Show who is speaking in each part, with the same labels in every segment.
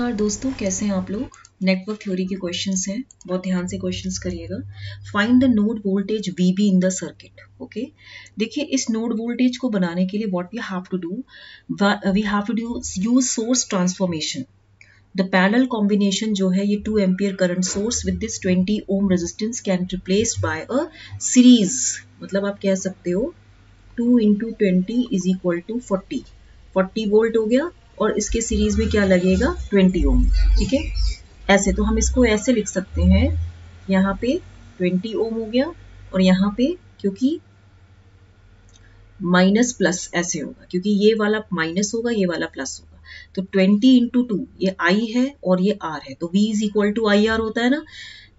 Speaker 1: नमस्कार दोस्तों, कैसे हैं आप लोग। नेटवर्क थ्योरी के क्वेश्चंस हैं, बहुत ध्यान से क्वेश्चंस करिएगा। Find the node voltage VB in the circuit. Okay, देखिए इस नोड वोल्टेज को बनाने के लिए what we have to do use source transformation. The parallel combination जो है ये 2 ampere current source with this 20 ohm resistance can replaced by a series. मतलब आप कह सकते हो 2 × 20 इज इक्वल टू 40 वोल्ट हो गया, और इसके सीरीज में क्या लगेगा 20 ओम। ठीक है, ऐसे तो हम इसको ऐसे लिख सकते हैं, यहाँ पे 20 ओम हो गया और यहाँ पे क्योंकि माइनस प्लस ऐसे होगा, क्योंकि ये वाला माइनस होगा ये वाला प्लस होगा। तो 20 × 2 ये I है और ये R है, तो V is equal to IR होता है ना।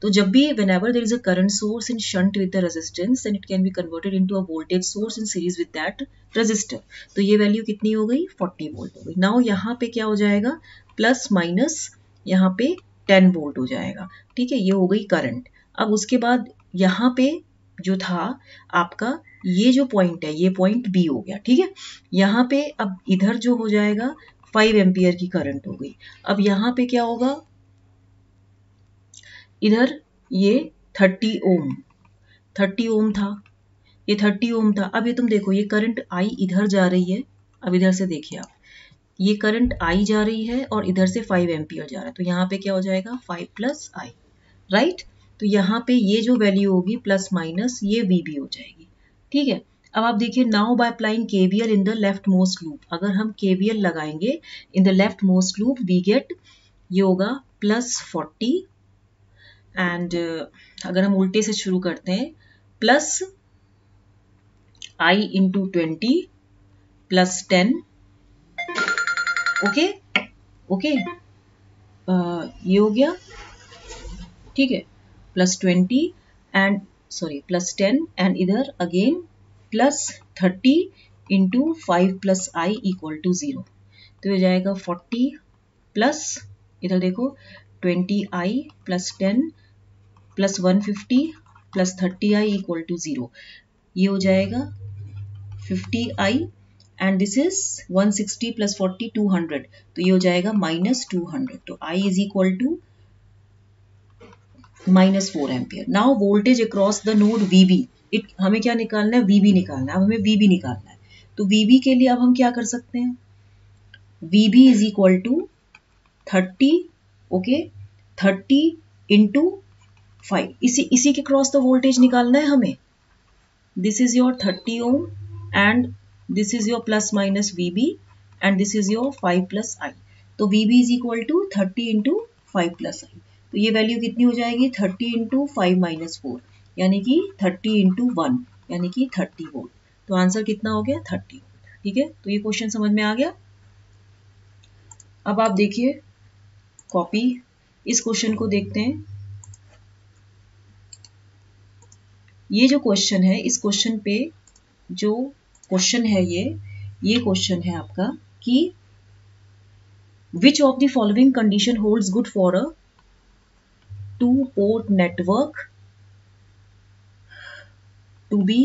Speaker 1: तो जब भी whenever there is a current source in shunt with the resistance, then it can be converted into a voltage source in series with that resistor. तो ये वैल्यू कितनी हो गई 40 वोल्ट हो गई। नाउ यहाँ पे क्या हो जाएगा, प्लस माइनस यहाँ पे 10 वोल्ट हो जाएगा। ठीक है, ये हो गई करंट। अब उसके बाद यहाँ पे जो था आपका ये जो पॉइंट है, ये पॉइंट B हो गया। ठीक है, यहाँ पे अब इधर जो हो जाएगा 5 एम्पियर की करंट हो गई। अब यहाँ पे क्या होगा, इधर ये 30 ओम था, ये 30 ओम था। अब ये तुम देखो, ये करंट I इधर जा रही है। अब इधर से देखिए आप, ये करंट I जा रही है और इधर से 5 एम्पियर जा रहा है। तो यहाँ पे क्या हो जाएगा 5 + I, राइट। तो यहाँ पे ये जो वैल्यू होगी प्लस माइनस ये VB हो जाएगी। ठीक है, अब आप देखिए, now by applying KVL in the leftmost loop, अगर हम KVL लगाएंगे in the leftmost loop we get, ये होगा +40 एंड अगर हम उल्टे से शुरू करते हैं, प्लस I × 20 + 10। ओके, ये हो गया। ठीक है, +20 एंड +10 एंड इधर अगेन +30 × 5 + I = 0। तो ये जाएगा 40 प्लस इधर देखो 20I + 10 + 150 + 30I = 0। ये हो जाएगा 50I एंड दिस इज 160 + 40 200, तो ये हो जाएगा -200। तो I is equal to -4 ampere. Now voltage across the node VB, हमें क्या निकालना है, VB निकालना है। अब हमें VB निकालना है, तो VB के लिए अब हम क्या कर सकते हैं, VB is equal to 30, okay, 30 × 5, इसी के क्रॉस द वोल्टेज निकालना है हमें। This is your 30 ohm and this is your ± VB and this is your 5 + I। तो VB is equal to 30 × 5 + I। तो ये वैल्यू कितनी हो जाएगी, 30 × 5 - 4 यानी कि 30 × 1 यानी कि 30 वोल्ट। तो आंसर कितना हो गया 30 वोल्ट। ठीक है, तो ये क्वेश्चन समझ में आ गया। अब आप देखिए कॉपी, इस क्वेश्चन को देखते हैं। ये जो क्वेश्चन है, इस क्वेश्चन पे जो क्वेश्चन है, ये क्वेश्चन है आपका कि which of the following condition holds good for a 2-port network to be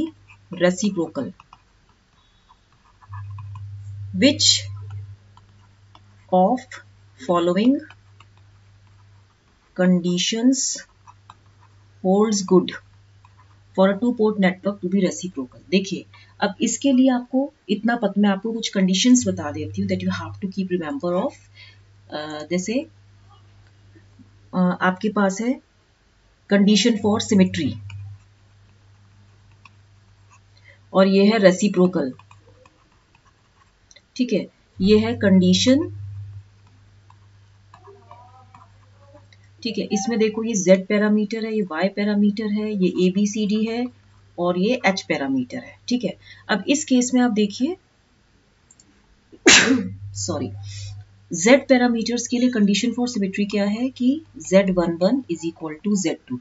Speaker 1: reciprocal. Which of following conditions holds good for a 2-port network to be reciprocal. देखिए, अब इसके लिए आपको इतना पता, मैं आपको कुछ कंडीशंस बता देती हूँ that you have to keep remember of. जैसे आपके पास है कंडीशन फॉर सिमेट्री और ये है रेसिप्रोकल। ठीक है, ये है कंडीशन। ठीक है, इसमें देखो ये Z पैरामीटर है, ये Y पैरामीटर है, ये ABCD है और ये H पैरामीटर है। ठीक है, अब इस केस में आप देखिए सॉरी, Z पैरामीटर्स के लिए कंडीशन फॉर सिमेट्री क्या है कि Z11 is equal to Z22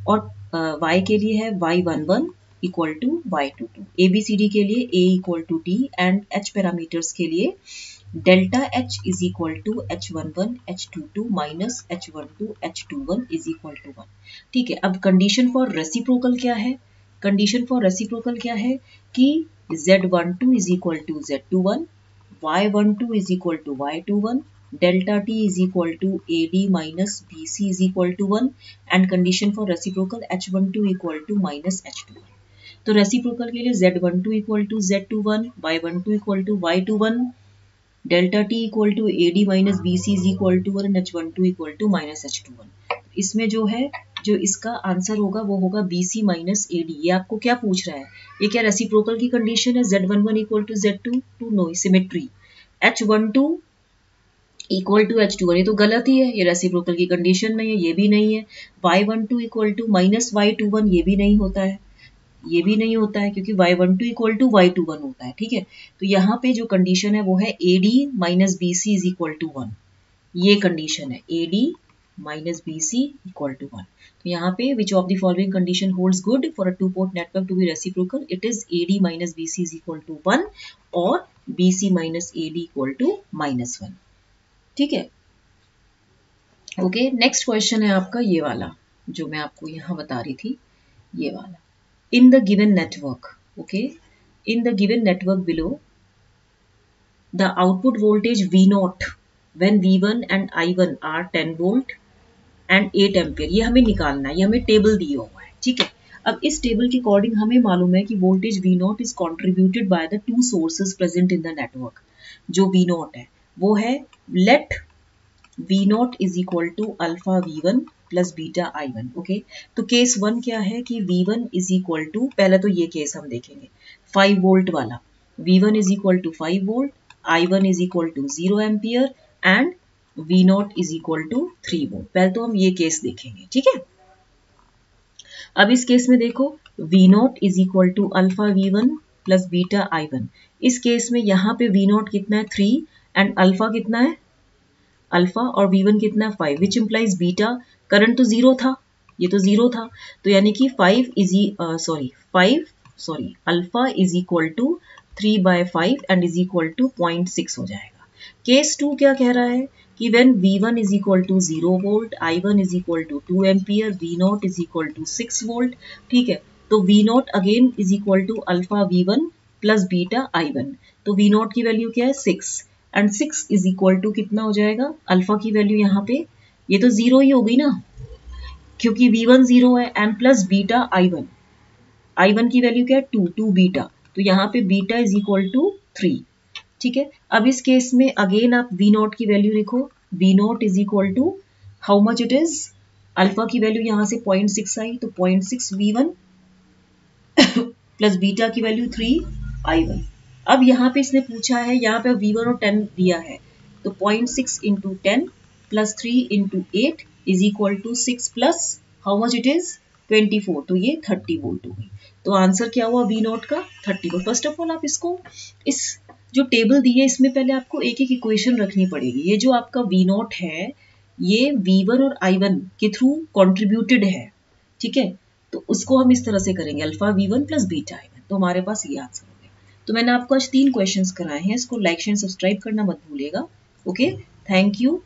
Speaker 1: और Y के लिए है Y11 equal to Y22, ABCD के लिए A equal to D and H parameters के लिए delta H is equal to H11 H22 minus H12 H21 is equal to 1। ठीक है, अब कंडीशन फॉर रेसिप्रोकल क्या है, कंडीशन फॉर रेसिप्रोकल क्या है कि Z12 is equal to Z21, Y12 is equal to Y21, delta T is equal to AD minus BC is equal to 1 and condition for reciprocal H12 equal to minus H21. तो reciprocal के लिए Z12 equal to Z21, Y12 equal to Y21, delta T equal to AD minus BC is equal to 1 H12 equal to minus H21। इसमें जो है जो इसका answer होगा वो होगा BC माइनस AD। ये आपको क्या पूछ रहा है, ये क्या रेसिप्रोकल की कंडीशन है, Z11 equal to Z22, no symmetry. H12 equal to H21, ये तो गलत ही है, ये रेसिप्रोकल की कंडीशन नहीं है, ये भी नहीं है। Y12 equal to minus Y21, ये भी नहीं होता है, ये भी नहीं होता है क्योंकि Y12 इक्वल टू Y21 होता है, ठीक है। तो यहाँ पे जो कंडीशन है वो है AD minus BC is equal to 1, ये कंडीशन है AD minus BC equal to 1। तो यहाँ पे which of the following condition holds good for a two port network to be reciprocal, it is AD minus BC is equal to 1 और BC minus AD equal to minus 1, ठीक है। Okay, next question है आपका ये वाला जो मैं आपको यहाँ बता रही थी, ये वाला। In the given network, okay, in the given network below, the output voltage V0 when V1 and I1 are 10 volt and 8 ampere, ये हमें निकालना है, ये हमें टेबल दिया हुआ है, ठीक है। अब इस टेबल के अकॉर्डिंग हमें मालूम है कि voltage V0 is contributed by the two sources present in the network। जो V0 है वो है let V0 is equal to alpha V1 plus beta I1, okay. तो केस 1 क्या है कि V1 is equal to, पहले तो ये केस हम देखेंगे 5 वोल्ट वाला, V1 is equal to 5 volt, I1 is equal to 0 ampere and V0 is equal to 3 volt. पहले तो हम ये केस देखेंगे, ठीक है। अब इस केस में देखो V0 is equal to alpha V1 plus beta I1। इस केस में यहाँ पे V0 कितना है 3 एंड अल्फा कितना है अल्फा और V1 कितना है 5, विच इम्प्लाइज बीटा। करंट तो 0 था, ये तो 0 था, तो यानी कि alpha is equal to 3/5 and is equal to 0.6 हो जाएगा। केस 2 क्या कह रहा है कि when V1 is equal to 0 volt, I1 is equal to 2 ampere, V0 is equal to 6 volt, ठीक है। तो V0 again is equal to alpha V1 plus beta I1। तो V0 की वैल्यू क्या है 6 एंड 6 इज इक्वल टू कितना हो जाएगा, अल्फा की वैल्यू यहाँ पे ये तो 0 ही हो गई ना क्योंकि V1 0 है एंड प्लस बीटा I1 की वैल्यू क्या है 2 बीटा, तो यहाँ पे बीटा इज इक्वल टू 3, ठीक है। अब इस केस में अगेन आप V0 की वैल्यू लिखो, V0 is equal to how much it is, alpha की वैल्यू यहाँ से 0.6 आई तो 0.6 V1 प्लस बीटा की वैल्यू 3 I1। अब यहाँ पे इसने पूछा है, यहाँ पे V1 और 10 दिया है, तो 0.6 into 10 plus 3 into 8 is equal to 6 plus how much it is 24, तो ये 30 वोल्ट हो गई। तो आंसर क्या हुआ V0 का 30 वोल्ट। फर्स्ट ऑफ ऑल आप इसको इस जो टेबल दी है इसमें पहले आपको एक एक इक्वेशन रखनी पड़ेगी। ये जो आपका V0 है ये V1 और I1 के थ्रू कॉन्ट्रीब्यूटेड है, ठीक है। तो उसको हम इस तरह से करेंगे alpha V1 plus beta I1, तो हमारे पास ये आंसर हो गया। तो मैंने आपको आज 3 क्वेश्चंस कराए हैं, इसको लाइक शेयर सब्सक्राइब करना मत भूलिएगा। Okay, thank you.